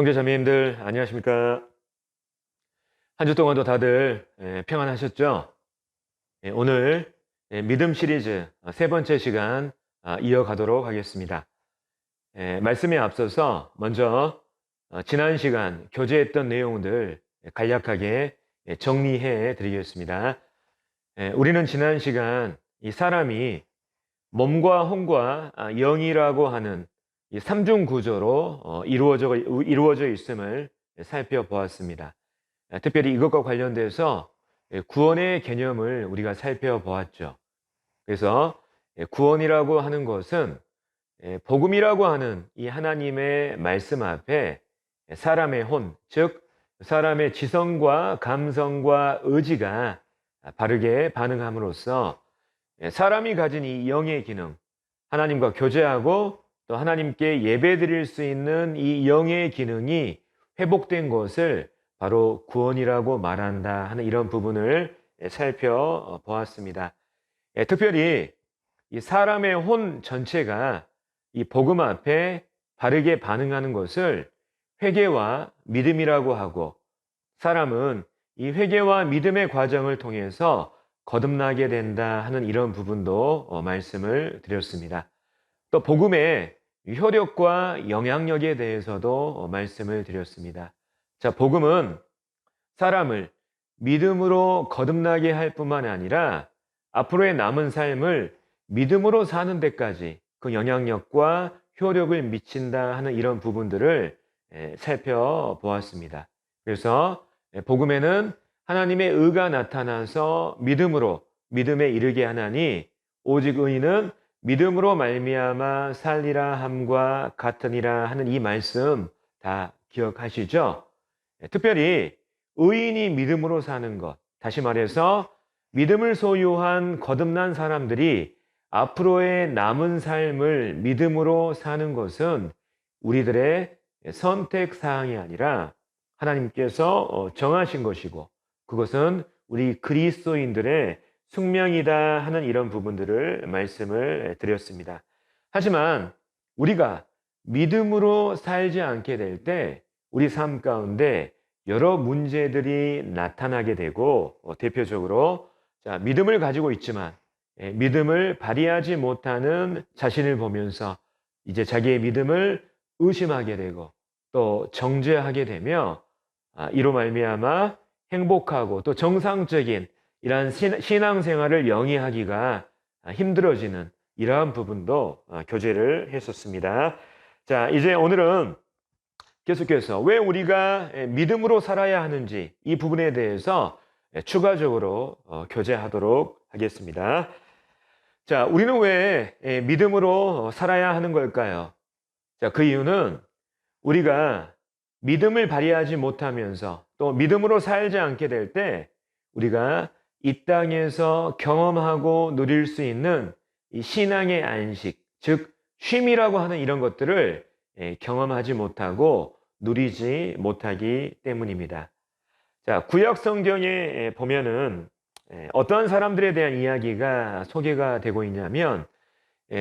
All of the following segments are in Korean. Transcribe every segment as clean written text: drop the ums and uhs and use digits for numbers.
형제 자매님들 안녕하십니까? 한 주 동안도 다들 평안하셨죠? 오늘 믿음 시리즈 세 번째 시간 이어가도록 하겠습니다. 말씀에 앞서서 먼저 지난 시간 교제했던 내용들 간략하게 정리해 드리겠습니다. 우리는 지난 시간 이 사람이 몸과 혼과 영이라고 하는 이 삼중 구조로 이루어져 있음을 살펴보았습니다. 특별히 이것과 관련돼서 구원의 개념을 우리가 살펴보았죠. 그래서 구원이라고 하는 것은 복음이라고 하는 이 하나님의 말씀 앞에 사람의 혼, 즉 사람의 지성과 감성과 의지가 바르게 반응함으로써 사람이 가진 이 영의 기능, 하나님과 교제하고 또 하나님께 예배드릴 수 있는 이 영의 기능이 회복된 것을 바로 구원이라고 말한다 하는 이런 부분을 살펴보았습니다. 특별히 이 사람의 혼 전체가 이 복음 앞에 바르게 반응하는 것을 회개와 믿음이라고 하고, 사람은 이 회개와 믿음의 과정을 통해서 거듭나게 된다 하는 이런 부분도 말씀을 드렸습니다. 또 복음의 효력과 영향력에 대해서도 말씀을 드렸습니다. 자, 복음은 사람을 믿음으로 거듭나게 할 뿐만 아니라 앞으로의 남은 삶을 믿음으로 사는 데까지 그 영향력과 효력을 미친다 하는 이런 부분들을 살펴보았습니다. 그래서 복음에는 하나님의 의가 나타나서 믿음으로 믿음에 이르게 하나니 오직 의인은 믿음으로 말미암아 살리라 함과 같으니라 하는 이 말씀 다 기억하시죠? 특별히 의인이 믿음으로 사는 것, 다시 말해서 믿음을 소유한 거듭난 사람들이 앞으로의 남은 삶을 믿음으로 사는 것은 우리들의 선택 사항이 아니라 하나님께서 정하신 것이고, 그것은 우리 그리스도인들의 숙명이다 하는 이런 부분들을 말씀을 드렸습니다. 하지만 우리가 믿음으로 살지 않게 될 때 우리 삶 가운데 여러 문제들이 나타나게 되고, 대표적으로 믿음을 가지고 있지만 믿음을 발휘하지 못하는 자신을 보면서 이제 자기의 믿음을 의심하게 되고 또 정죄하게 되며, 이로 말미암아 행복하고 또 정상적인 이러한 신앙생활을 영위하기가 힘들어지는 이러한 부분도 교제를 했었습니다. 자, 이제 오늘은 계속해서 왜 우리가 믿음으로 살아야 하는지 이 부분에 대해서 추가적으로 교제하도록 하겠습니다. 자, 우리는 왜 믿음으로 살아야 하는 걸까요? 자, 그 이유는 우리가 믿음을 발휘하지 못하면서 또 믿음으로 살지 않게 될 때 우리가 이 땅에서 경험하고 누릴 수 있는 이 신앙의 안식, 즉 쉼이라고 하는 이런 것들을 경험하지 못하고 누리지 못하기 때문입니다. 자, 구약 성경에 보면은 어떤 사람들에 대한 이야기가 소개가 되고 있냐면,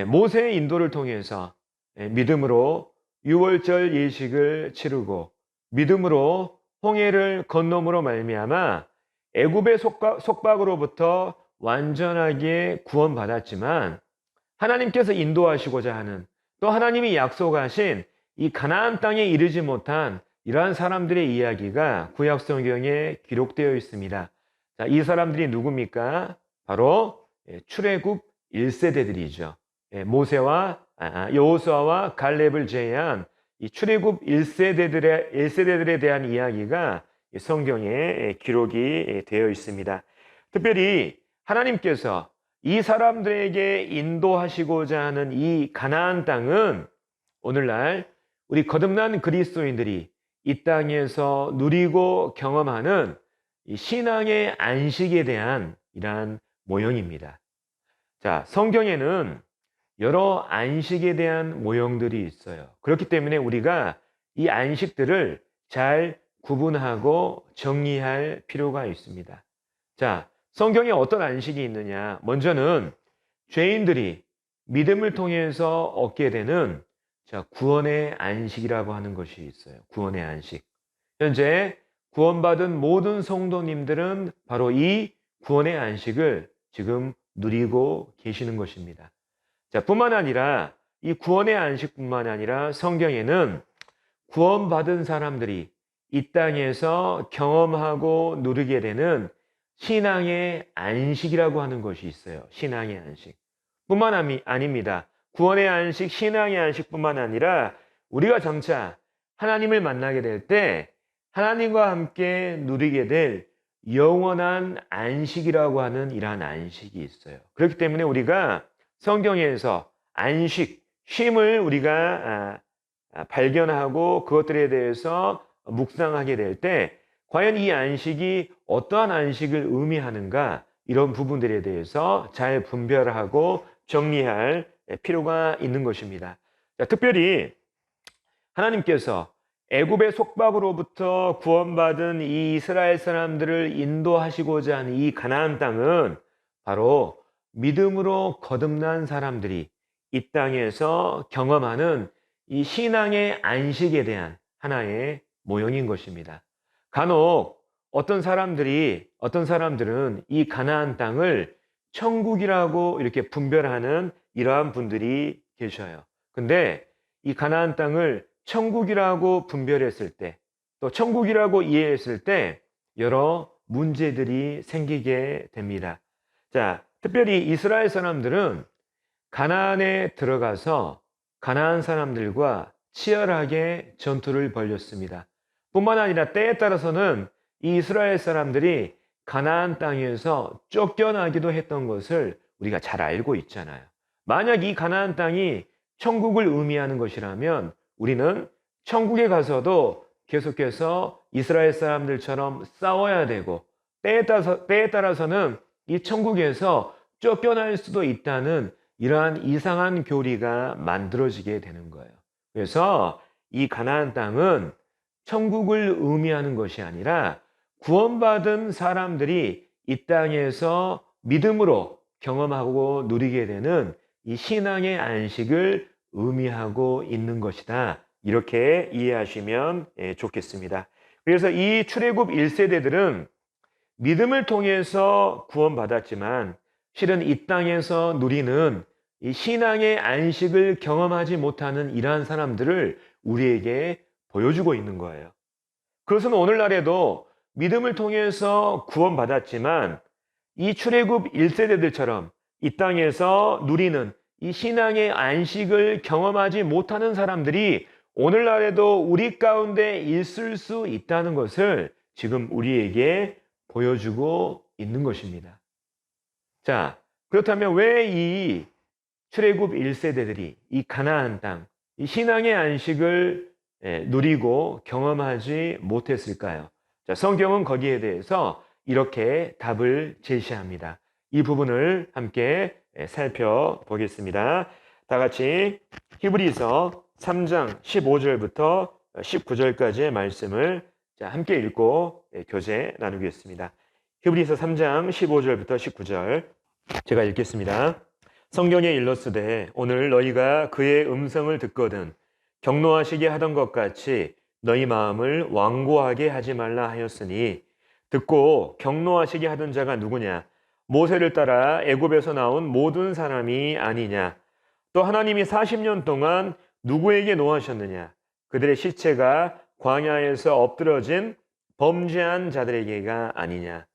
모세의 인도를 통해서 믿음으로 유월절 예식을 치르고 믿음으로 홍해를 건너므로 말미암아 애굽의 속박으로부터 완전하게 구원받았지만, 하나님께서 인도하시고자 하는 또 하나님이 약속하신 이 가나안 땅에 이르지 못한 이러한 사람들의 이야기가 구약 성경에 기록되어 있습니다. 자, 이 사람들이 누굽니까? 바로 출애굽 1세대들이죠. 모세와 여호수아와 갈렙을 제외한 이 출애굽 1세대들에 대한 이야기가 성경에 기록이 되어 있습니다. 특별히 하나님께서 이 사람들에게 인도하시고자 하는 이 가나안 땅은 오늘날 우리 거듭난 그리스도인들이 이 땅에서 누리고 경험하는 이 신앙의 안식에 대한 이러한 모형입니다. 자, 성경에는 여러 안식에 대한 모형들이 있어요. 그렇기 때문에 우리가 이 안식들을 잘 구분하고 정리할 필요가 있습니다. 자, 성경에 어떤 안식이 있느냐? 먼저는 죄인들이 믿음을 통해서 얻게 되는 자, 구원의 안식이라고 하는 것이 있어요. 구원의 안식. 현재 구원받은 모든 성도님들은 바로 이 구원의 안식을 지금 누리고 계시는 것입니다. 자, 뿐만 아니라 이 구원의 안식뿐만 아니라 성경에는 구원받은 사람들이 이 땅에서 경험하고 누리게 되는 신앙의 안식이라고 하는 것이 있어요. 신앙의 안식. 뿐만 아닙니다. 구원의 안식, 신앙의 안식뿐만 아니라 우리가 장차 하나님을 만나게 될 때 하나님과 함께 누리게 될 영원한 안식이라고 하는 이러한 안식이 있어요. 그렇기 때문에 우리가 성경에서 안식, 쉼을 우리가 발견하고 그것들에 대해서 묵상하게 될 때 과연 이 안식이 어떠한 안식을 의미하는가, 이런 부분들에 대해서 잘 분별하고 정리할 필요가 있는 것입니다. 자, 특별히 하나님께서 애굽의 속박으로부터 구원받은 이 이스라엘 사람들을 인도하시고자 하는 이 가나안 땅은 바로 믿음으로 거듭난 사람들이 이 땅에서 경험하는 이 신앙의 안식에 대한 하나의 모형인 것입니다. 간혹 어떤 사람들은 이 가나안 땅을 천국이라고 이렇게 분별하는 이러한 분들이 계셔요. 근데 이 가나안 땅을 천국이라고 분별했을 때, 또 천국이라고 이해했을 때 여러 문제들이 생기게 됩니다. 자, 특별히 이스라엘 사람들은 가나안에 들어가서 가나안 사람들과 치열하게 전투를 벌였습니다. 뿐만 아니라 때에 따라서는 이 이스라엘 사람들이 가나안 땅에서 쫓겨나기도 했던 것을 우리가 잘 알고 있잖아요. 만약 이 가나안 땅이 천국을 의미하는 것이라면 우리는 천국에 가서도 계속해서 이스라엘 사람들처럼 싸워야 되고 때에 따라서는 이 천국에서 쫓겨날 수도 있다는 이러한 이상한 교리가 만들어지게 되는 거예요. 그래서 이 가나안 땅은 천국을 의미하는 것이 아니라 구원받은 사람들이 이 땅에서 믿음으로 경험하고 누리게 되는 이 신앙의 안식을 의미하고 있는 것이다. 이렇게 이해하시면 좋겠습니다. 그래서 이 출애굽 1세대들은 믿음을 통해서 구원받았지만 실은 이 땅에서 누리는 이 신앙의 안식을 경험하지 못하는 이러한 사람들을 우리에게 보여주고 있는 거예요. 그것은 오늘날에도 믿음을 통해서 구원받았지만 이 출애굽 1세대들처럼 이 땅에서 누리는 이 신앙의 안식을 경험하지 못하는 사람들이 오늘날에도 우리 가운데 있을 수 있다는 것을 지금 우리에게 보여주고 있는 것입니다. 자, 그렇다면 왜 이 출애굽 1세대들이 이 가나안 땅, 이 신앙의 안식을 누리고 경험하지 못했을까요? 자, 성경은 거기에 대해서 이렇게 답을 제시합니다. 이 부분을 함께 살펴보겠습니다. 다 같이 히브리서 3장 15절부터 19절까지의 말씀을 함께 읽고 교제 나누겠습니다. 히브리서 3장 15절부터 19절 제가 읽겠습니다. 성경에 일렀으되 오늘 너희가 그의 음성을 듣거든 경노하시게 하던 것 같이 너희 마음을 완고하게 하지 말라 하였으니 듣고 경노하시게 하던 자가 누구냐? 모세를 따라 애굽에서 나온 모든 사람이 아니냐? 또 하나님이 40년 동안 누구에게 노하셨느냐? 그들의 시체가 광야에서 엎드러진 범죄한 자들에게가 아니냐?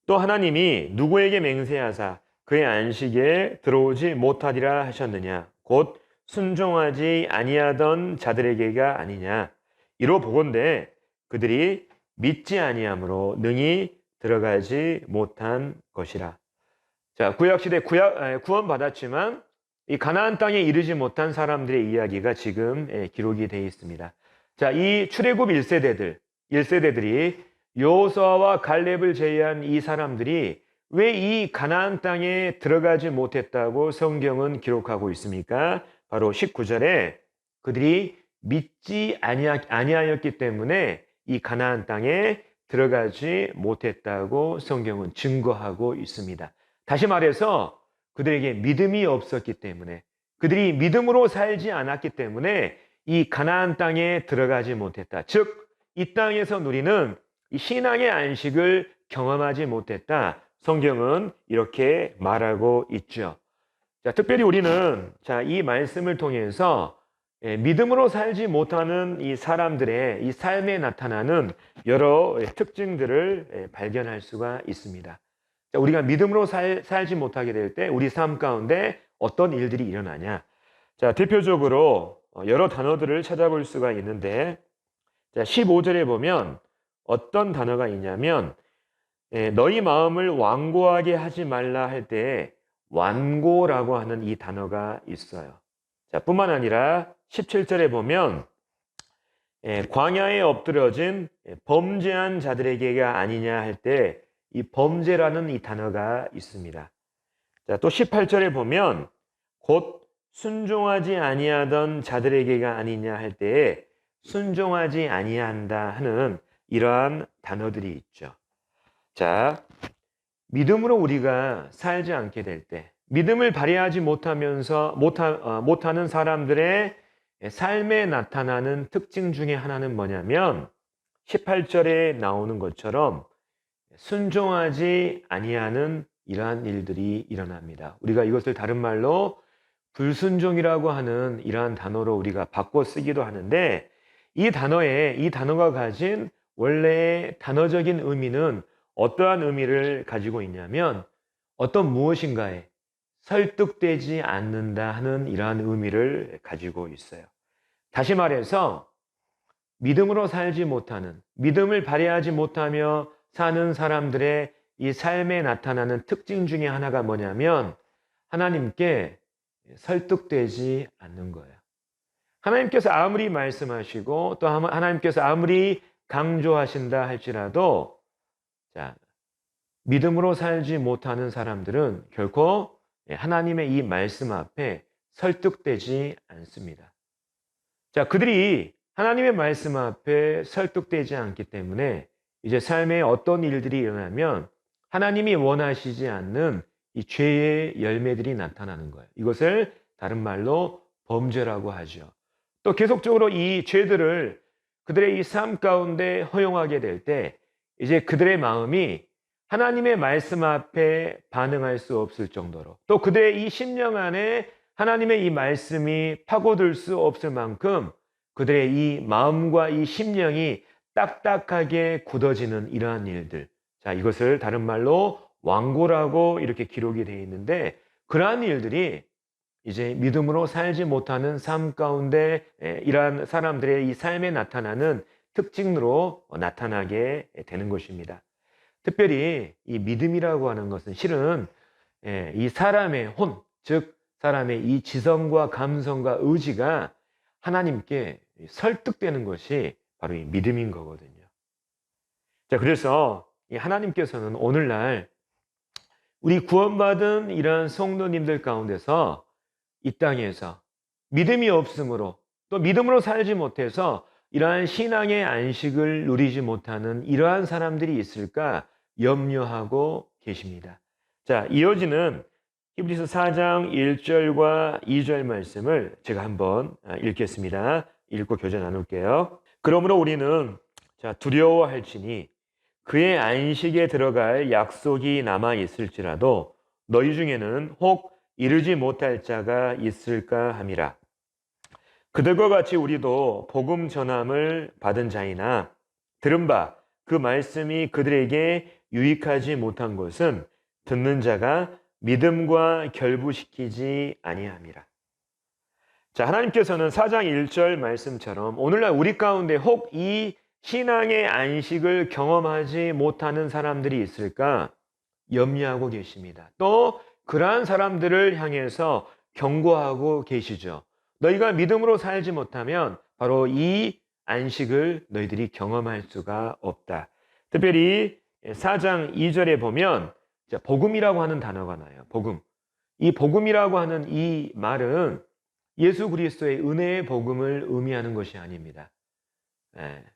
또 하나님이 누구에게 맹세하사 그의 안식에 들어오지 못하리라 하셨느냐? 곧 순종하지 아니하던 자들에게가 아니냐? 이로 보건대 그들이 믿지 아니함으로 능히 들어가지 못한 것이라. 자, 구약시대 구원받았지만 이 가나안 땅에 이르지 못한 사람들의 이야기가 지금 기록이 되어 있습니다. 자, 이 출애굽 1세대들이 여호수아와 갈렙을 제외한 이 사람들이 왜 이 가나안 땅에 들어가지 못했다고 성경은 기록하고 있습니까? 바로 19절에 그들이 믿지 아니하였기 때문에 이 가나안 땅에 들어가지 못했다고 성경은 증거하고 있습니다. 다시 말해서 그들에게 믿음이 없었기 때문에, 그들이 믿음으로 살지 않았기 때문에 이 가나안 땅에 들어가지 못했다. 즉, 이 땅에서 누리는 이 신앙의 안식을 경험하지 못했다. 성경은 이렇게 말하고 있죠. 자, 특별히 우리는 이 말씀을 통해서 믿음으로 살지 못하는 이 사람들의 이 삶에 나타나는 여러 특징들을 발견할 수가 있습니다. 자, 우리가 믿음으로 살지 못하게 될 때 우리 삶 가운데 어떤 일들이 일어나냐? 자, 대표적으로 여러 단어들을 찾아볼 수가 있는데, 자, 15절에 보면 어떤 단어가 있냐면, 너희 마음을 완고하게 하지 말라 할 때 완고라고 하는 이 단어가 있어요. 자, 뿐만 아니라 17절에 보면 광야에 엎드려진 범죄한 자들에게가 아니냐 할 때 이 범죄라는 이 단어가 있습니다. 자, 또 18절에 보면 곧 순종하지 아니하던 자들에게가 아니냐 할 때에 순종하지 아니한다 하는 이러한 단어들이 있죠. 자, 믿음으로 우리가 살지 않게 될 때, 믿음을 발휘하지 못하는 사람들의 삶에 나타나는 특징 중에 하나는 뭐냐면 18절에 나오는 것처럼 순종하지 아니하는 이러한 일들이 일어납니다. 우리가 이것을 다른 말로 불순종이라고 하는 이러한 단어로 우리가 바꿔 쓰기도 하는데, 이 단어가 가진 원래의 단어적인 의미는 어떠한 의미를 가지고 있냐면 어떤 무엇인가에 설득되지 않는다 하는 이러한 의미를 가지고 있어요. 다시 말해서 믿음으로 살지 못하는, 믿음을 발휘하지 못하며 사는 사람들의 이 삶에 나타나는 특징 중에 하나가 뭐냐면 하나님께 설득되지 않는 거예요. 하나님께서 아무리 말씀하시고 또 하나님께서 아무리 강조하신다 할지라도 자, 믿음으로 살지 못하는 사람들은 결코 하나님의 이 말씀 앞에 설득되지 않습니다. 자, 그들이 하나님의 말씀 앞에 설득되지 않기 때문에 이제 삶에 어떤 일들이 일어나면 하나님이 원하시지 않는 이 죄의 열매들이 나타나는 거예요. 이것을 다른 말로 범죄라고 하죠. 또 계속적으로 이 죄들을 그들의 이 삶 가운데 허용하게 될 때 이제 그들의 마음이 하나님의 말씀 앞에 반응할 수 없을 정도로, 또 그들의 이 심령 안에 하나님의 이 말씀이 파고들 수 없을 만큼 그들의 이 마음과 이 심령이 딱딱하게 굳어지는 이러한 일들. 자, 이것을 다른 말로 완고라고 이렇게 기록이 되어 있는데, 그러한 일들이 이제 믿음으로 살지 못하는 삶 가운데 이러한 사람들의 이 삶에 나타나는 특징으로 나타나게 되는 것입니다. 특별히 이 믿음이라고 하는 것은 실은 이 사람의 혼, 즉 사람의 이 지성과 감성과 의지가 하나님께 설득되는 것이 바로 이 믿음인 거거든요. 자, 그래서 이 하나님께서는 오늘날 우리 구원받은 이러한 성도님들 가운데서 이 땅에서 믿음이 없으므로 또 믿음으로 살지 못해서 이러한 신앙의 안식을 누리지 못하는 이러한 사람들이 있을까 염려하고 계십니다. 자, 이어지는 히브리서 4장 1절과 2절 말씀을 제가 한번 읽겠습니다. 읽고 교제 나눌게요. 그러므로 우리는 두려워할지니 그의 안식에 들어갈 약속이 남아 있을지라도 너희 중에는 혹 이르지 못할 자가 있을까 함이라. 그들과 같이 우리도 복음 전함을 받은 자이나 들은 바 그 말씀이 그들에게 유익하지 못한 것은 듣는 자가 믿음과 결부시키지 아니함이라. 자, 하나님께서는 4장 1절 말씀처럼 오늘날 우리 가운데 혹 이 신앙의 안식을 경험하지 못하는 사람들이 있을까 염려하고 계십니다. 또 그러한 사람들을 향해서 경고하고 계시죠. 너희가 믿음으로 살지 못하면 바로 이 안식을 너희들이 경험할 수가 없다. 특별히 4장 2절에 보면 복음이라고 하는 단어가 나요. 복음. 이 복음이라고 하는 이 말은 예수 그리스도의 은혜의 복음을 의미하는 것이 아닙니다.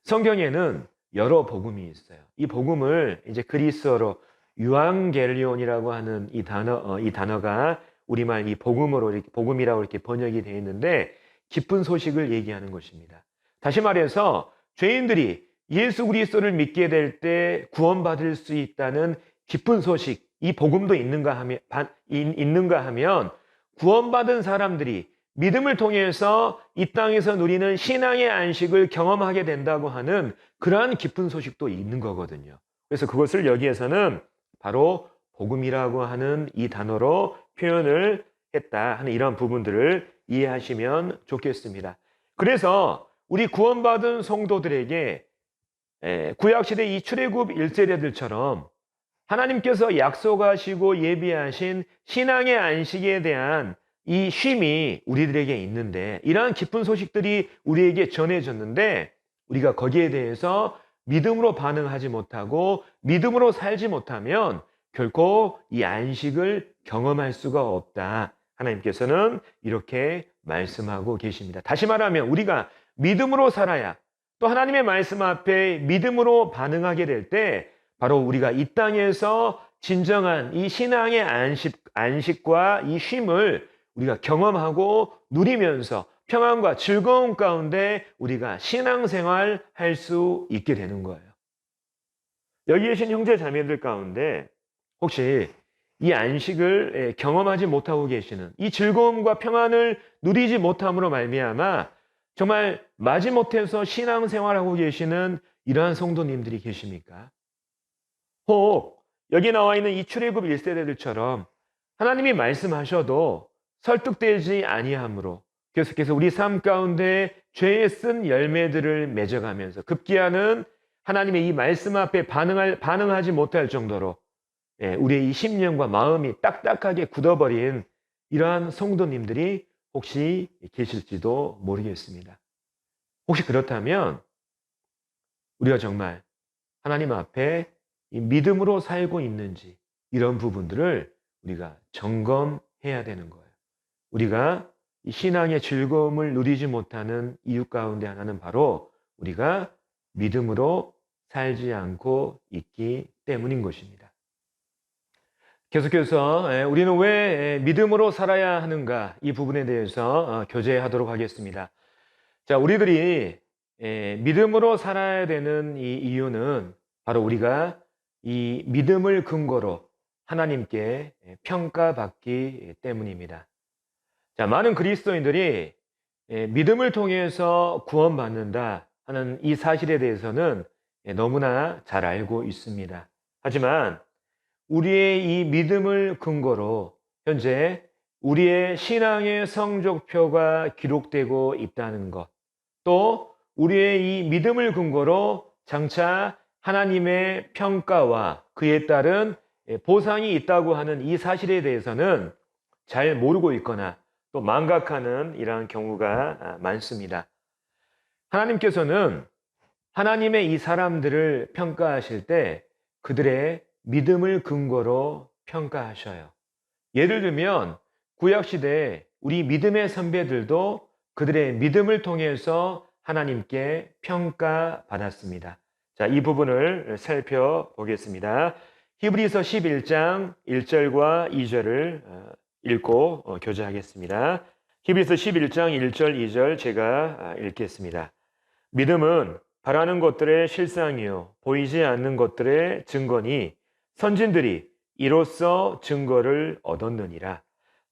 성경에는 여러 복음이 있어요. 이 복음을 이제 그리스어로 유앙겔리온이라고 하는 이 단어가 우리말 이 복음으로 이렇게 복음이라고 이렇게 번역이 되어 있는데 기쁜 소식을 얘기하는 것입니다. 다시 말해서 죄인들이 예수 그리스도를 믿게 될 때 구원받을 수 있다는 기쁜 소식, 이 복음도 있는가 하면 구원받은 사람들이 믿음을 통해서 이 땅에서 누리는 신앙의 안식을 경험하게 된다고 하는 그러한 기쁜 소식도 있는 거거든요. 그래서 그것을 여기에서는 바로 복음이라고 하는 이 단어로 표현을 했다 하는 이런 부분들을 이해하시면 좋겠습니다. 그래서 우리 구원받은 성도들에게 구약시대 이 출애굽 1세대들처럼 하나님께서 약속하시고 예비하신 신앙의 안식에 대한 이 쉼이 우리들에게 있는데, 이러한 기쁜 소식들이 우리에게 전해졌는데 우리가 거기에 대해서 믿음으로 반응하지 못하고 믿음으로 살지 못하면 결코 이 안식을 경험할 수가 없다. 하나님께서는 이렇게 말씀하고 계십니다. 다시 말하면 우리가 믿음으로 살아야, 또 하나님의 말씀 앞에 믿음으로 반응하게 될 때 바로 우리가 이 땅에서 진정한 이 신앙의 안식과 이 쉼을 우리가 경험하고 누리면서 평안과 즐거움 가운데 우리가 신앙생활 할 수 있게 되는 거예요. 여기 계신 형제 자매들 가운데 혹시 이 안식을 경험하지 못하고 계시는, 이 즐거움과 평안을 누리지 못함으로 말미암아 정말 마지못해서 신앙생활하고 계시는 이러한 성도님들이 계십니까? 혹 여기 나와 있는 이 출애굽 1세대들처럼 하나님이 말씀하셔도 설득되지 아니함으로 계속해서 우리 삶 가운데 죄에 쓴 열매들을 맺어가면서 급기야는 하나님의 이 말씀 앞에 반응하지 못할 정도로 우리의 이 심령과 마음이 딱딱하게 굳어버린 이러한 성도님들이 혹시 계실지도 모르겠습니다. 혹시 그렇다면 우리가 정말 하나님 앞에 이 믿음으로 살고 있는지, 이런 부분들을 우리가 점검해야 되는 거예요. 우리가 이 신앙의 즐거움을 누리지 못하는 이유 가운데 하나는 바로 우리가 믿음으로 살지 않고 있기 때문인 것입니다. 계속해서 우리는 왜 믿음으로 살아야 하는가, 이 부분에 대해서 교제하도록 하겠습니다. 자, 우리들이 믿음으로 살아야 되는 이 이유는 바로 우리가 이 믿음을 근거로 하나님께 평가받기 때문입니다. 자, 많은 그리스도인들이 믿음을 통해서 구원받는다 하는 이 사실에 대해서는 너무나 잘 알고 있습니다. 하지만 우리의 이 믿음을 근거로 현재 우리의 신앙의 성적표가 기록되고 있다는 것, 또 우리의 이 믿음을 근거로 장차 하나님의 평가와 그에 따른 보상이 있다고 하는 이 사실에 대해서는 잘 모르고 있거나 또 망각하는 이러한 경우가 많습니다. 하나님께서는 하나님의 이 사람들을 평가하실 때 그들의 믿음을 근거로 평가하셔요. 예를 들면 구약시대 우리 믿음의 선배들도 그들의 믿음을 통해서 하나님께 평가받았습니다. 자, 이 부분을 살펴보겠습니다. 히브리서 11장 1절과 2절을 읽고 교제하겠습니다. 히브리서 11장 1절 2절 제가 읽겠습니다. 믿음은 바라는 것들의 실상이요 보이지 않는 것들의 증거니 선진들이 이로써 증거를 얻었느니라.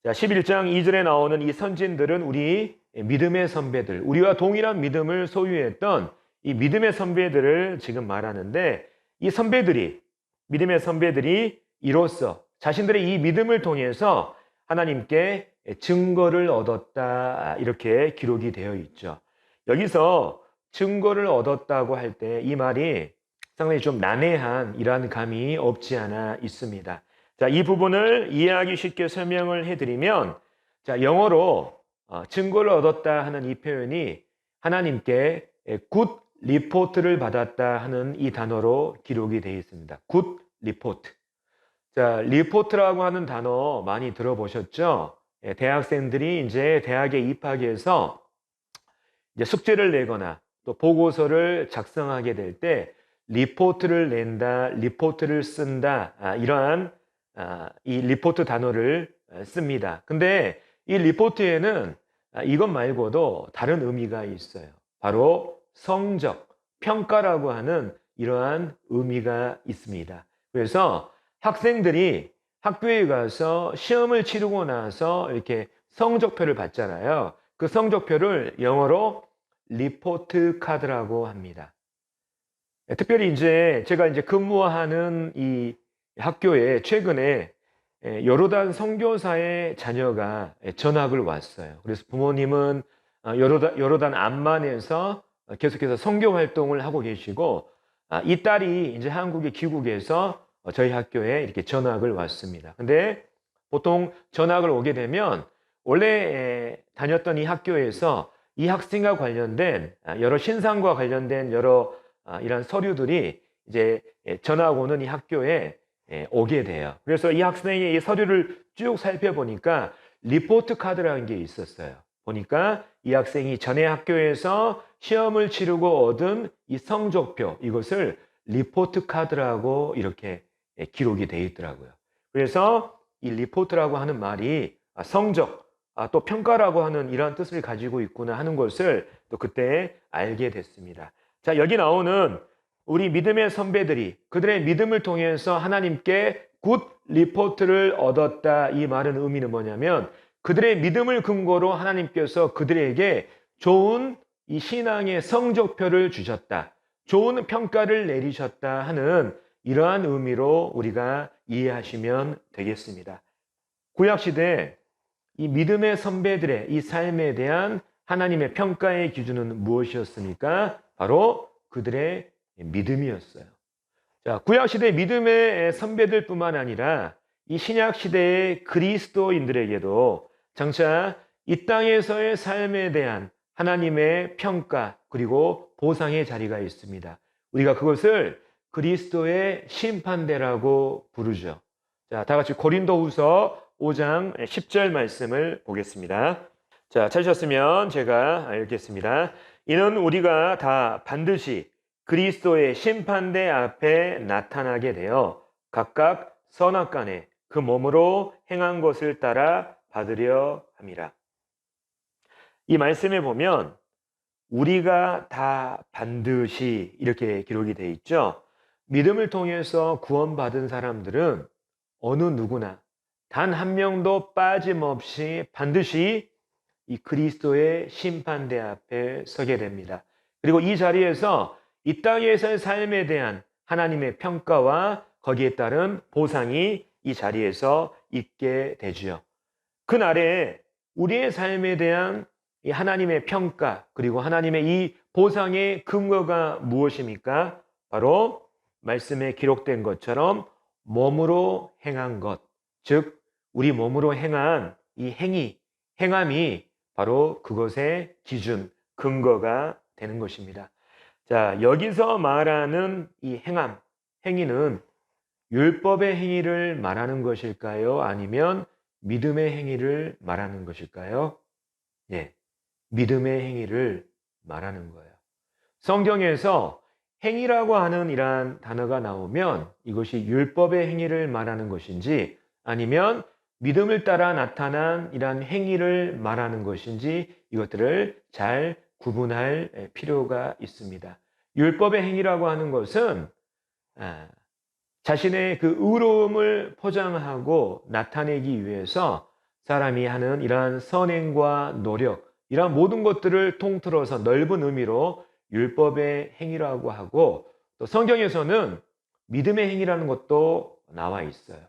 자, 11장 2절에 나오는 이 선진들은 우리 믿음의 선배들, 우리와 동일한 믿음을 소유했던 이 믿음의 선배들을 지금 말하는데, 이 선배들이, 믿음의 선배들이 이로써 자신들의 이 믿음을 통해서 하나님께 증거를 얻었다, 이렇게 기록이 되어 있죠. 여기서 증거를 얻었다고 할 때 이 말이 상당히 좀 난해한 이러한 감이 없지 않아 있습니다. 자, 이 부분을 이해하기 쉽게 설명을 해드리면, 자, 영어로 증거를 얻었다 하는 이 표현이 하나님께 굿 리포트를 받았다 하는 이 단어로 기록이 되어 있습니다. 굿 리포트. 자, 리포트라고 하는 단어 많이 들어보셨죠? 대학생들이 이제 대학에 입학해서 이제 숙제를 내거나 또 보고서를 작성하게 될 때 리포트를 낸다, 리포트를 쓴다, 이러한 이 리포트 단어를 씁니다. 근데 이 리포트에는 이것 말고도 다른 의미가 있어요. 바로 성적, 평가라고 하는 이러한 의미가 있습니다. 그래서 학생들이 학교에 가서 시험을 치르고 나서 이렇게 성적표를 받잖아요. 그 성적표를 영어로 리포트 카드라고 합니다. 특별히 이제 제가 이제 근무하는 이 학교에 최근에 요르단 선교사의 자녀가 전학을 왔어요. 그래서 부모님은 요르단 암만에서 계속해서 선교 활동을 하고 계시고, 이 딸이 이제 한국에 귀국해서 저희 학교에 이렇게 전학을 왔습니다. 근데 보통 전학을 오게 되면 원래 다녔던 이 학교에서 이 학생과 관련된 여러 신상과 관련된 여러 이런 서류들이 이제 전학 오는 이 학교에 오게 돼요. 그래서 이 학생의 이 서류를 쭉 살펴보니까 리포트 카드라는 게 있었어요. 보니까 이 학생이 전에 학교에서 시험을 치르고 얻은 이 성적표, 이것을 리포트 카드라고 이렇게 기록이 되어 있더라고요. 그래서 이 리포트라고 하는 말이 성적, 또 평가라고 하는 이러한 뜻을 가지고 있구나 하는 것을 또 그때 알게 됐습니다. 자, 여기 나오는 우리 믿음의 선배들이 그들의 믿음을 통해서 하나님께 굿 리포트를 얻었다, 이 말은 의미는 뭐냐면 그들의 믿음을 근거로 하나님께서 그들에게 좋은 이 신앙의 성적표를 주셨다, 좋은 평가를 내리셨다 하는 이러한 의미로 우리가 이해하시면 되겠습니다. 구약시대 이 믿음의 선배들의 이 삶에 대한 하나님의 평가의 기준은 무엇이었습니까? 바로 그들의 믿음이었어요. 자, 구약시대 믿음의 선배들뿐만 아니라 이 신약시대의 그리스도인들에게도 장차 이 땅에서의 삶에 대한 하나님의 평가 그리고 보상의 자리가 있습니다. 우리가 그것을 그리스도의 심판대라고 부르죠. 자, 다 같이 고린도후서 5장 10절 말씀을 보겠습니다. 자, 찾으셨으면 제가 읽겠습니다. 이는 우리가 다 반드시 그리스도의 심판대 앞에 나타나게 되어 각각 선악간에 그 몸으로 행한 것을 따라 받으려 함이라. 이 말씀에 보면 우리가 다 반드시 이렇게 기록이 되어 있죠. 믿음을 통해서 구원받은 사람들은 어느 누구나 단 한 명도 빠짐없이 반드시 이 그리스도의 심판대 앞에 서게 됩니다. 그리고 이 자리에서 이 땅에서의 삶에 대한 하나님의 평가와 거기에 따른 보상이 이 자리에서 있게 되지요. 그날에 우리의 삶에 대한 이 하나님의 평가 그리고 하나님의 이 보상의 근거가 무엇입니까? 바로 말씀에 기록된 것처럼 몸으로 행한 것, 즉 우리 몸으로 행한 이 행함이 바로 그것의 기준, 근거가 되는 것입니다. 자, 여기서 말하는 이 행위는 율법의 행위를 말하는 것일까요? 아니면 믿음의 행위를 말하는 것일까요? 예, 믿음의 행위를 말하는 거예요. 성경에서 행위라고 하는 이러한 단어가 나오면 이것이 율법의 행위를 말하는 것인지 아니면 믿음을 따라 나타난 이러한 행위를 말하는 것인지 이것들을 잘 구분할 필요가 있습니다. 율법의 행위라고 하는 것은 자신의 그 의로움을 포장하고 나타내기 위해서 사람이 하는 이러한 선행과 노력, 이러한 모든 것들을 통틀어서 넓은 의미로 율법의 행위라고 하고, 또 성경에서는 믿음의 행위라는 것도 나와 있어요.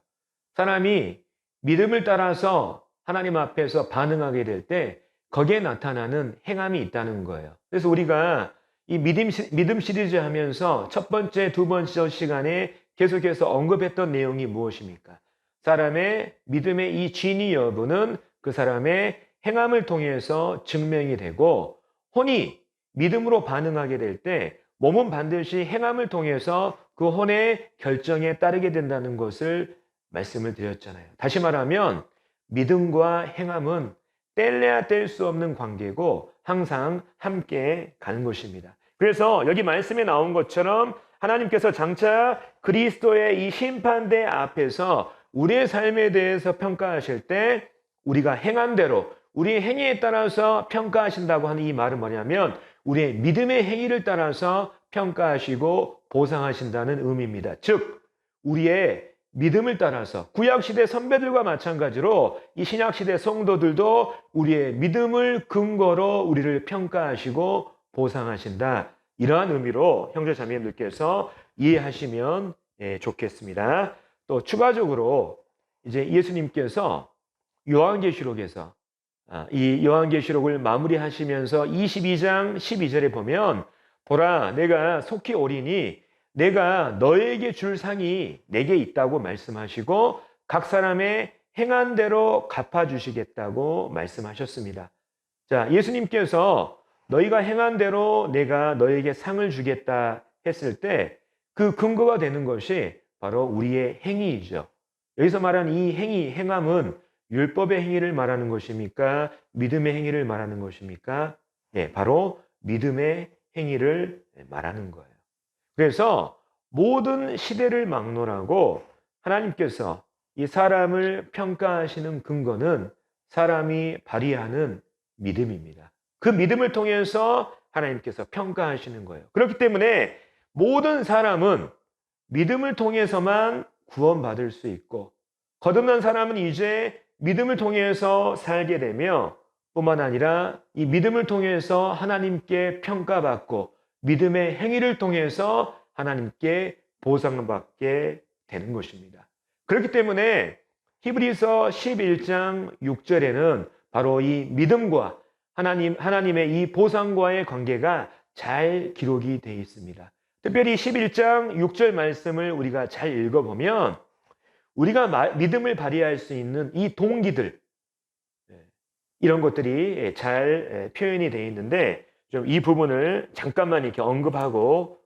사람이 믿음을 따라서 하나님 앞에서 반응하게 될 때 거기에 나타나는 행함이 있다는 거예요. 그래서 우리가 이 믿음 시리즈 하면서 첫 번째, 두 번째 시간에 계속해서 언급했던 내용이 무엇입니까? 사람의 믿음의 이 진위 여부는 그 사람의 행함을 통해서 증명이 되고, 혼이 믿음으로 반응하게 될 때 몸은 반드시 행함을 통해서 그 혼의 결정에 따르게 된다는 것을 말씀을 드렸잖아요. 다시 말하면 믿음과 행함은 뗄래야 뗄 수 없는 관계고 항상 함께 가는 것입니다. 그래서 여기 말씀에 나온 것처럼 하나님께서 장차 그리스도의 이 심판대 앞에서 우리의 삶에 대해서 평가하실 때 우리가 행한 대로 우리의 행위에 따라서 평가하신다고 하는 이 말은 뭐냐면 우리의 믿음의 행위를 따라서 평가하시고 보상하신다는 의미입니다. 즉 우리의 믿음을 따라서 구약시대 선배들과 마찬가지로 이 신약시대 성도들도 우리의 믿음을 근거로 우리를 평가하시고 보상하신다. 이러한 의미로 형제자매님들께서 이해하시면 좋겠습니다. 또 추가적으로 이제 예수님께서 요한계시록에서 이 요한계시록을 마무리하시면서 22장 12절에 보면 보라 내가 속히 오리니 내가 너에게 줄 상이 내게 있다고 말씀하시고 각 사람의 행한 대로 갚아주시겠다고 말씀하셨습니다. 자, 예수님께서 너희가 행한 대로 내가 너에게 상을 주겠다 했을 때 그 근거가 되는 것이 바로 우리의 행위이죠. 여기서 말하는 이 행위, 행함은 율법의 행위를 말하는 것입니까? 믿음의 행위를 말하는 것입니까? 네, 바로 믿음의 행위를 말하는 거예요. 그래서 모든 시대를 막론하고 하나님께서 이 사람을 평가하시는 근거는 사람이 발휘하는 믿음입니다. 그 믿음을 통해서 하나님께서 평가하시는 거예요. 그렇기 때문에 모든 사람은 믿음을 통해서만 구원받을 수 있고 거듭난 사람은 이제 믿음을 통해서 살게 되며 뿐만 아니라 이 믿음을 통해서 하나님께 평가받고 믿음의 행위를 통해서 하나님께 보상받게 되는 것입니다. 그렇기 때문에 히브리서 11장 6절에는 바로 이 믿음과 하나님의 이 보상과의 관계가 잘 기록이 되어 있습니다. 특별히 11장 6절 말씀을 우리가 잘 읽어보면 우리가 믿음을 발휘할 수 있는 이 동기들 이런 것들이 잘 표현이 되어 있는데 좀 이 부분을 잠깐만 이렇게 언급하고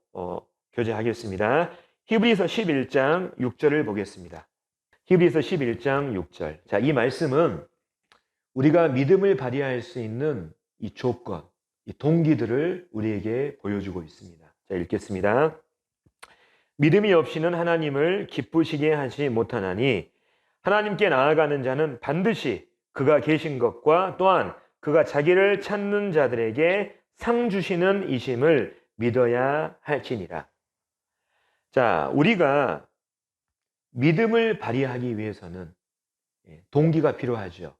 교제하겠습니다. 히브리서 11장 6절을 보겠습니다. 히브리서 11장 6절. 자, 이 말씀은 우리가 믿음을 발휘할 수 있는 이 조건, 이 동기들을 우리에게 보여주고 있습니다. 자, 읽겠습니다. 믿음이 없이는 하나님을 기쁘시게 하지 못하나니 하나님께 나아가는 자는 반드시 그가 계신 것과 또한 그가 자기를 찾는 자들에게 상 주시는 이심을 믿어야 할지니라. 자, 우리가 믿음을 발휘하기 위해서는 동기가 필요하죠.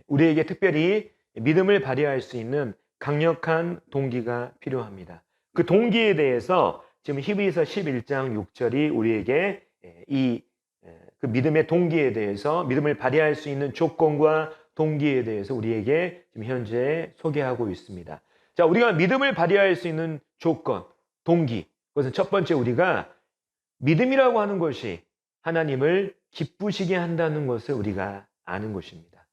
우리에게 특별히 믿음을 발휘할 수 있는 강력한 동기가 필요합니다. 그 동기에 대해서 지금 히브리서 11장 6절이 우리에게 그 믿음의 동기에 대해서 믿음을 발휘할 수 있는 조건과 동기에 대해서 우리에게 지금 현재 소개하고 있습니다. 자, 우리가 믿음을 발휘할 수 있는 조건, 동기. 그것은 첫 번째 우리가 믿음이라고 하는 것이 하나님을 기쁘시게 한다는 것을 우리가 아는 것입니다.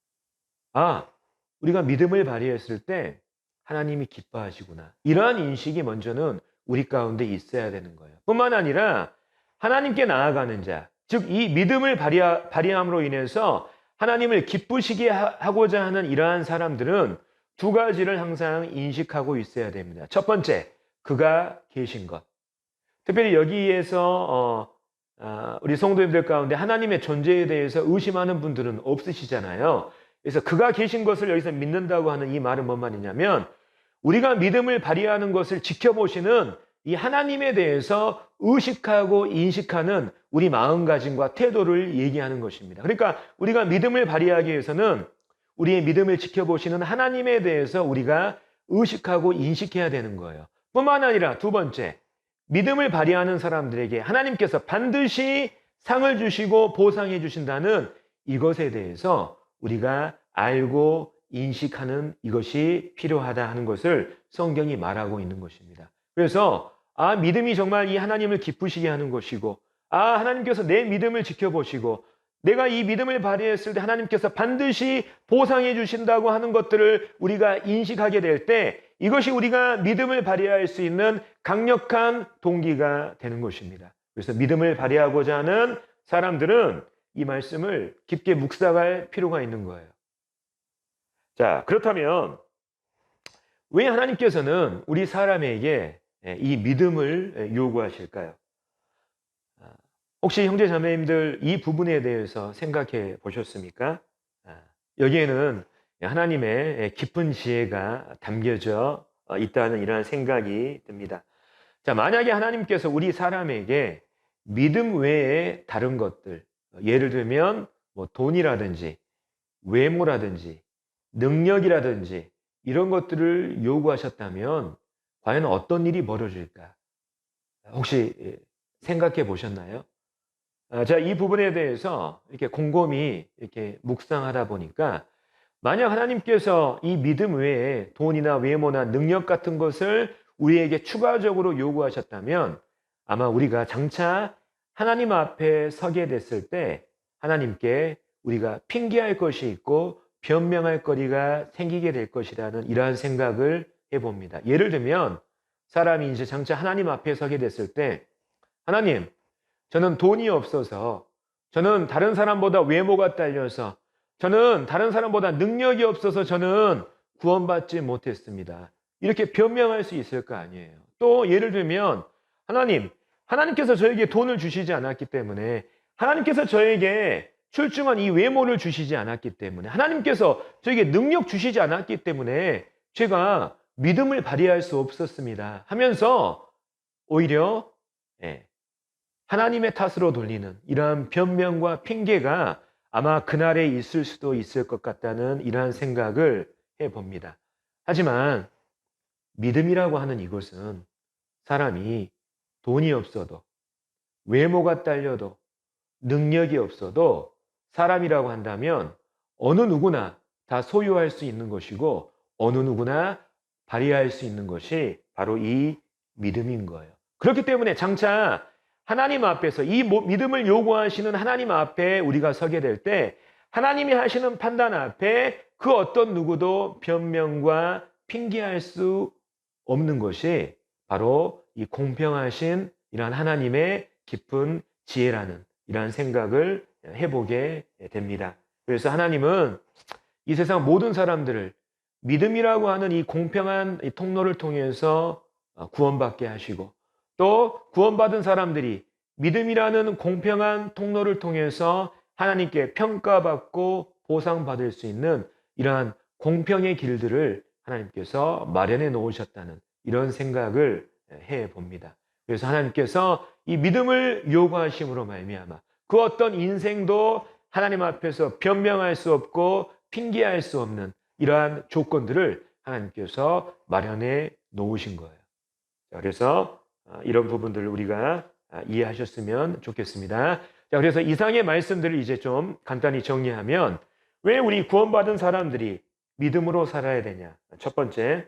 우리가 믿음을 발휘했을 때 하나님이 기뻐하시구나. 이러한 인식이 먼저는 우리 가운데 있어야 되는 거예요. 뿐만 아니라 하나님께 나아가는 자, 즉 이 믿음을 발휘함으로 인해서 하나님을 기쁘시게 하고자 하는 이러한 사람들은 두 가지를 항상 인식하고 있어야 됩니다. 첫 번째, 그가 계신 것. 특별히 여기에서 우리 성도님들 가운데 하나님의 존재에 대해서 의심하는 분들은 없으시잖아요. 그래서 그가 계신 것을 여기서 믿는다고 하는 이 말은 뭔 말이냐면 우리가 믿음을 발휘하는 것을 지켜보시는 이 하나님에 대해서 의식하고 인식하는 우리 마음가짐과 태도를 얘기하는 것입니다. 그러니까 우리가 믿음을 발휘하기 위해서는 우리의 믿음을 지켜보시는 하나님에 대해서 우리가 의식하고 인식해야 되는 거예요. 뿐만 아니라 두 번째, 믿음을 발휘하는 사람들에게 하나님께서 반드시 상을 주시고 보상해 주신다는 이것에 대해서 우리가 알고 인식하는 이것이 필요하다 하는 것을 성경이 말하고 있는 것입니다. 그래서 믿음이 정말 이 하나님을 기쁘시게 하는 것이고 하나님께서 내 믿음을 지켜보시고 내가 이 믿음을 발휘했을 때 하나님께서 반드시 보상해 주신다고 하는 것들을 우리가 인식하게 될 때 이것이 우리가 믿음을 발휘할 수 있는 강력한 동기가 되는 것입니다. 그래서 믿음을 발휘하고자 하는 사람들은 이 말씀을 깊게 묵상할 필요가 있는 거예요. 자, 그렇다면 왜 하나님께서는 우리 사람에게 이 믿음을 요구하실까요? 혹시 형제 자매님들 이 부분에 대해서 생각해 보셨습니까? 아, 여기에는 하나님의 깊은 지혜가 담겨져 있다는 이러한 생각이 듭니다. 자, 만약에 하나님께서 우리 사람에게 믿음 외에 다른 것들, 예를 들면 뭐 돈이라든지 외모라든지 능력이라든지 이런 것들을 요구하셨다면 과연 어떤 일이 벌어질까? 혹시 생각해 보셨나요? 제가 이 부분에 대해서 이렇게 곰곰이 이렇게 묵상하다 보니까 만약 하나님께서 이 믿음 외에 돈이나 외모나 능력 같은 것을 우리에게 추가적으로 요구하셨다면 아마 우리가 장차 하나님 앞에 서게 됐을 때 하나님께 우리가 핑계할 것이 있고 변명할 거리가 생기게 될 것이라는 이러한 생각을 해봅니다. 예를 들면 사람이 이제 장차 하나님 앞에 서게 됐을 때 하나님, 저는 돈이 없어서, 저는 다른 사람보다 외모가 딸려서, 저는 다른 사람보다 능력이 없어서 저는 구원받지 못했습니다. 이렇게 변명할 수 있을 거 아니에요. 또 예를 들면 하나님께서 저에게 돈을 주시지 않았기 때문에, 하나님께서 저에게 출중한 이 외모를 주시지 않았기 때문에, 하나님께서 저에게 능력 주시지 않았기 때문에 제가 믿음을 발휘할 수 없었습니다 하면서 오히려 하나님의 탓으로 돌리는 이러한 변명과 핑계가 아마 그날에 있을 수도 있을 것 같다는 이러한 생각을 해봅니다. 하지만 믿음이라고 하는 이것은 사람이 돈이 없어도 외모가 딸려도 능력이 없어도 사람이라고 한다면 어느 누구나 다 소유할 수 있는 것이고 어느 누구나 발휘할 수 있는 것이 바로 이 믿음인 거예요. 그렇기 때문에 장차 하나님 앞에서 이 믿음을 요구하시는 하나님 앞에 우리가 서게 될 때 하나님이 하시는 판단 앞에 그 어떤 누구도 변명과 핑계할 수 없는 것이 바로 이 공평하신 이러한 하나님의 깊은 지혜라는 이러한 생각을 해보게 됩니다. 그래서 하나님은 이 세상 모든 사람들을 믿음이라고 하는 이 공평한 이 통로를 통해서 구원받게 하시고 또 구원받은 사람들이 믿음이라는 공평한 통로를 통해서 하나님께 평가받고 보상받을 수 있는 이러한 공평의 길들을 하나님께서 마련해 놓으셨다는 이런 생각을 해 봅니다. 그래서 하나님께서 이 믿음을 요구하심으로 말미암아 그 어떤 인생도 하나님 앞에서 변명할 수 없고 핑계할 수 없는 이러한 조건들을 하나님께서 마련해 놓으신 거예요. 그래서 이런 부분들을 우리가 이해하셨으면 좋겠습니다. 자, 그래서 이상의 말씀들을 이제 좀 간단히 정리하면 왜 우리 구원받은 사람들이 믿음으로 살아야 되냐? 첫 번째,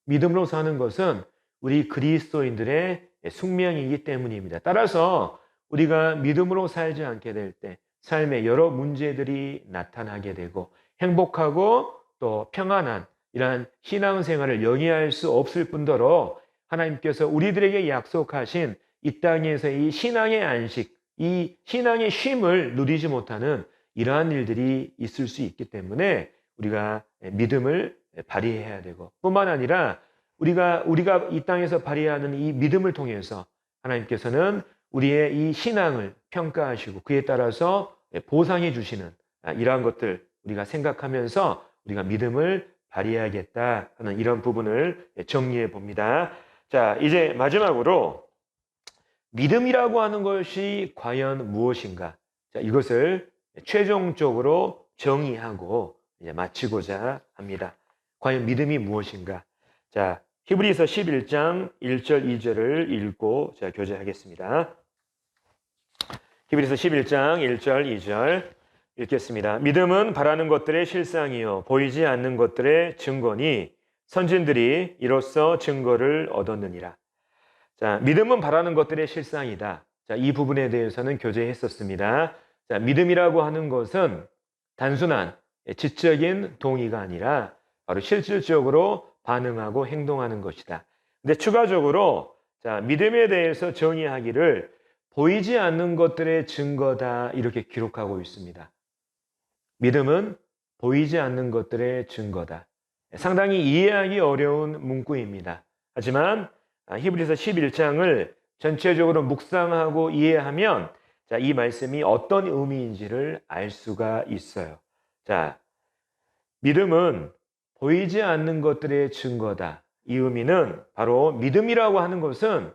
믿음으로 사는 것은 우리 그리스도인들의 숙명이기 때문입니다. 따라서 우리가 믿음으로 살지 않게 될 때 삶에 여러 문제들이 나타나게 되고 행복하고 또 평안한 이러한 신앙생활을 영위할 수 없을 뿐더러 하나님께서 우리들에게 약속하신 이 땅에서의 이 신앙의 안식, 이 신앙의 쉼을 누리지 못하는 이러한 일들이 있을 수 있기 때문에 우리가 믿음을 발휘해야 되고 뿐만 아니라 우리가 이 땅에서 발휘하는 이 믿음을 통해서 하나님께서는 우리의 이 신앙을 평가하시고 그에 따라서 보상해 주시는 이러한 것들 우리가 생각하면서 우리가 믿음을 발휘해야겠다 하는 이런 부분을 정리해 봅니다. 자, 이제 마지막으로 믿음이라고 하는 것이 과연 무엇인가? 자, 이것을 최종적으로 정의하고 이제 마치고자 합니다. 과연 믿음이 무엇인가? 자, 히브리서 11장 1절 2절을 읽고 제가 교제하겠습니다. 히브리서 11장 1절 2절 읽겠습니다. 믿음은 바라는 것들의 실상이요 보이지 않는 것들의 증거니 선진들이 이로써 증거를 얻었느니라. 자, 믿음은 바라는 것들의 실상이다. 자, 이 부분에 대해서는 교제했었습니다. 자, 믿음이라고 하는 것은 단순한 지적인 동의가 아니라 바로 실질적으로 반응하고 행동하는 것이다. 근데 추가적으로 자, 믿음에 대해서 정의하기를 보이지 않는 것들의 증거다 이렇게 기록하고 있습니다. 믿음은 보이지 않는 것들의 증거다. 상당히 이해하기 어려운 문구입니다. 하지만 히브리서 11장을 전체적으로 묵상하고 이해하면 자, 이 말씀이 어떤 의미인지를 알 수가 있어요. 자, 믿음은 보이지 않는 것들의 증거다. 이 의미는 바로 믿음이라고 하는 것은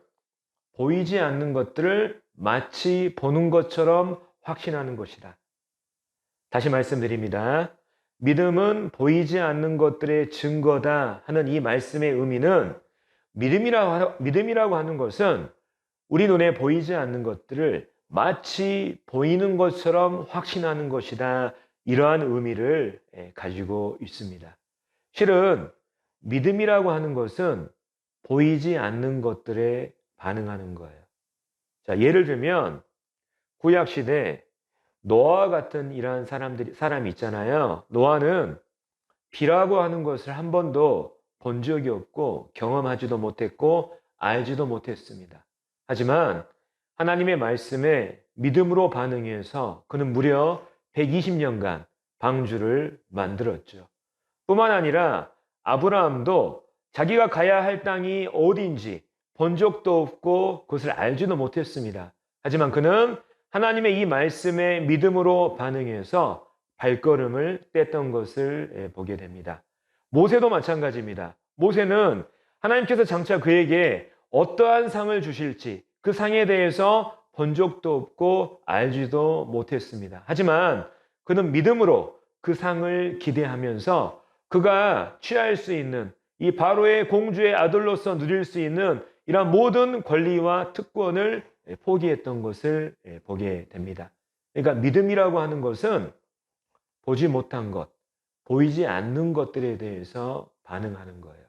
보이지 않는 것들을 마치 보는 것처럼 확신하는 것이다. 다시 말씀드립니다. 믿음은 보이지 않는 것들의 증거다 하는 이 말씀의 의미는 믿음이라고 하는 것은 우리 눈에 보이지 않는 것들을 마치 보이는 것처럼 확신하는 것이다. 이러한 의미를 가지고 있습니다. 실은 믿음이라고 하는 것은 보이지 않는 것들에 반응하는 거예요. 자, 예를 들면 구약 시대 노아와 같은 이러한 사람이 있잖아요. 노아는 비라고 하는 것을 한 번도 본 적이 없고 경험하지도 못했고 알지도 못했습니다. 하지만 하나님의 말씀에 믿음으로 반응해서 그는 무려 120년간 방주를 만들었죠. 뿐만 아니라 아브라함도 자기가 가야 할 땅이 어딘지 본 적도 없고 그것을 알지도 못했습니다. 하지만 그는 하나님의 이 말씀에 믿음으로 반응해서 발걸음을 뗐던 것을 보게 됩니다. 모세도 마찬가지입니다. 모세는 하나님께서 장차 그에게 어떠한 상을 주실지 그 상에 대해서 본 적도 없고 알지도 못했습니다. 하지만 그는 믿음으로 그 상을 기대하면서 그가 취할 수 있는 이 바로의 공주의 아들로서 누릴 수 있는 이러한 모든 권리와 특권을 포기했던 것을 보게 됩니다. 그러니까 믿음이라고 하는 것은 보지 못한 것, 보이지 않는 것들에 대해서 반응하는 거예요.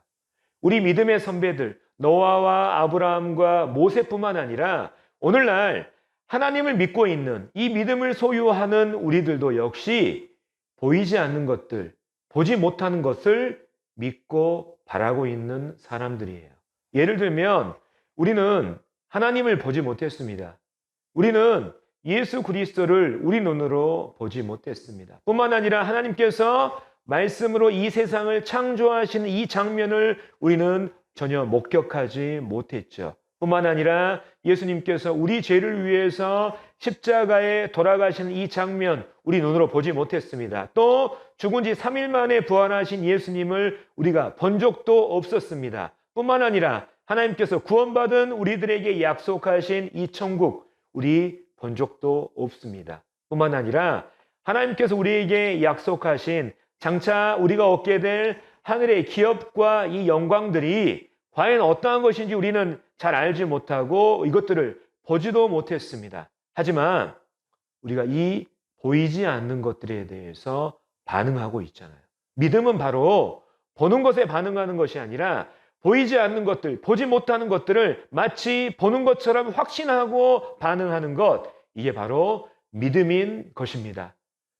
우리 믿음의 선배들 노아와 아브라함과 모세뿐만 아니라 오늘날 하나님을 믿고 있는 이 믿음을 소유하는 우리들도 역시 보이지 않는 것들, 보지 못하는 것을 믿고 바라고 있는 사람들이에요. 예를 들면 우리는 하나님을 보지 못했습니다. 우리는 예수 그리스도를 우리 눈으로 보지 못했습니다. 뿐만 아니라 하나님께서 말씀으로 이 세상을 창조하시는 이 장면을 우리는 전혀 목격하지 못했죠. 뿐만 아니라 예수님께서 우리 죄를 위해서 십자가에 돌아가시는 이 장면 우리 눈으로 보지 못했습니다. 또 죽은 지 3일 만에 부활하신 예수님을 우리가 본 적도 없었습니다. 뿐만 아니라 하나님께서 구원받은 우리들에게 약속하신 이 천국 우리 본 적도 없습니다. 뿐만 아니라 하나님께서 우리에게 약속하신 장차 우리가 얻게 될 하늘의 기업과 이 영광들이 과연 어떠한 것인지 우리는 잘 알지 못하고 이것들을 보지도 못했습니다. 하지만 우리가 이 보이지 않는 것들에 대해서 반응하고 있잖아요. 믿음은 바로 보는 것에 반응하는 것이 아니라 보이지 않는 것들, 보지 못하는 것들을 마치 보는 것처럼 확신하고 반응하는 것, 이게 바로 믿음인 것입니다.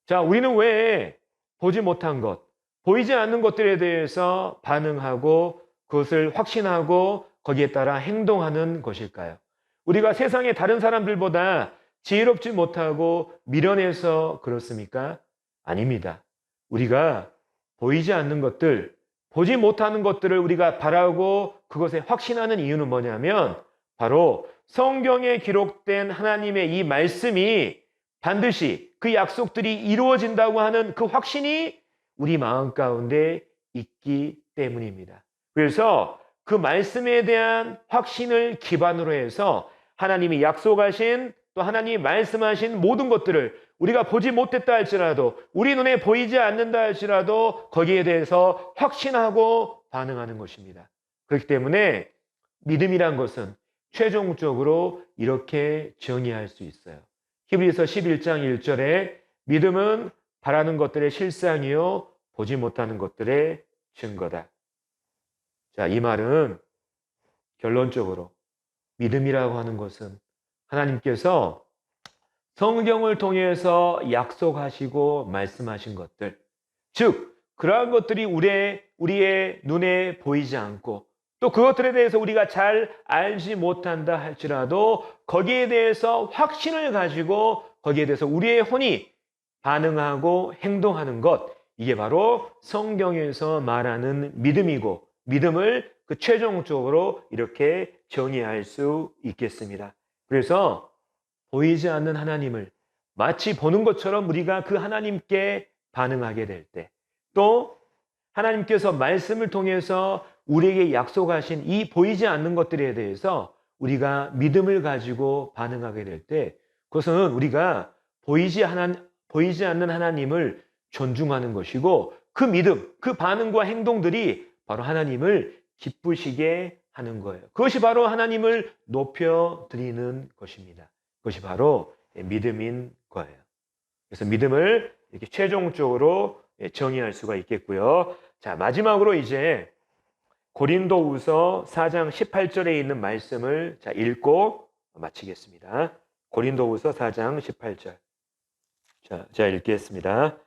자, 우리는 왜 보지 못한 것, 보이지 않는 것들에 대해서 반응하고 그것을 확신하고 거기에 따라 행동하는 것일까요? 우리가 세상의 다른 사람들보다 지혜롭지 못하고 미련해서 그렇습니까? 아닙니다. 우리가 보이지 않는 것들, 보지 못하는 것들을 우리가 바라고 그것에 확신하는 이유는 뭐냐면 바로 성경에 기록된 하나님의 이 말씀이 반드시 그 약속들이 이루어진다고 하는 그 확신이 우리 마음 가운데 있기 때문입니다. 그래서 그 말씀에 대한 확신을 기반으로 해서 하나님이 약속하신 또 하나님이 말씀하신 모든 것들을 우리가 보지 못했다 할지라도 우리 눈에 보이지 않는다 할지라도 거기에 대해서 확신하고 반응하는 것입니다. 그렇기 때문에 믿음이란 것은 최종적으로 이렇게 정의할 수 있어요. 히브리서 11장 1절에 믿음은 바라는 것들의 실상이요 보지 못하는 것들의 증거다. 자, 이 말은 결론적으로 믿음이라고 하는 것은 하나님께서 성경을 통해서 약속하시고 말씀하신 것들, 즉 그러한 것들이 우리의 눈에 보이지 않고 또 그것들에 대해서 우리가 잘 알지 못한다 할지라도 거기에 대해서 확신을 가지고 거기에 대해서 우리의 혼이 반응하고 행동하는 것, 이게 바로 성경에서 말하는 믿음이고 믿음을 그 최종적으로 이렇게 정의할 수 있겠습니다. 그래서 보이지 않는 하나님을 마치 보는 것처럼 우리가 그 하나님께 반응하게 될 때, 또 하나님께서 말씀을 통해서 우리에게 약속하신 이 보이지 않는 것들에 대해서 우리가 믿음을 가지고 반응하게 될 때, 그것은 우리가 보이지 않는 하나님을 존중하는 것이고, 그 믿음, 그 반응과 행동들이 바로 하나님을 기쁘시게 하는 거예요. 그것이 바로 하나님을 높여드리는 것입니다. 그것이 바로 믿음인 거예요. 그래서 믿음을 이렇게 최종적으로 정의할 수가 있겠고요. 자, 마지막으로 이제 고린도후서 4장 18절에 있는 말씀을 읽고 마치겠습니다. 고린도후서 4장 18절. 자, 읽겠습니다.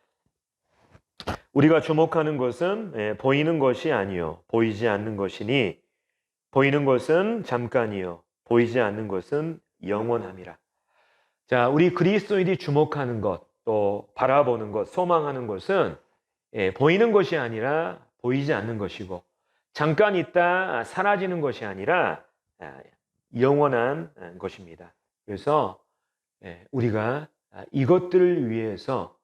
우리가 주목하는 것은 보이는 것이 아니요 보이지 않는 것이니, 보이는 것은 잠깐이요 보이지 않는 것은 영원함이라. 자, 우리 그리스도인이 주목하는 것, 또 바라보는 것, 소망하는 것은 보이는 것이 아니라 보이지 않는 것이고, 잠깐 있다 사라지는 것이 아니라 영원한 것입니다. 그래서 우리가 이것들을 위해서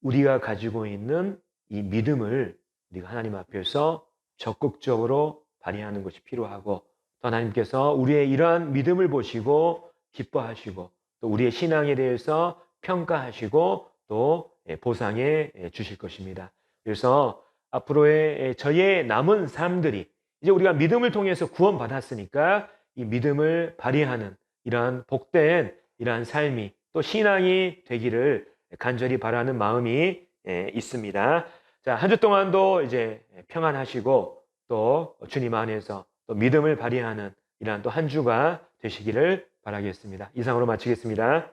우리가 가지고 있는 이 믿음을 우리가 하나님 앞에서 적극적으로 발휘하는 것이 필요하고, 또 하나님께서 우리의 이러한 믿음을 보시고 기뻐하시고, 또 우리의 신앙에 대해서 평가하시고 또 보상해 주실 것입니다. 그래서 앞으로의 저희의 남은 삶들이, 이제 우리가 믿음을 통해서 구원받았으니까 이 믿음을 발휘하는 이러한 복된 이러한 삶이, 또 신앙이 되기를 간절히 바라는 마음이 있습니다. 자, 한 주 동안도 이제 평안하시고, 또 주님 안에서 또 믿음을 발휘하는 이러한 또 한 주가 되시기를 바라겠습니다. 이상으로 마치겠습니다.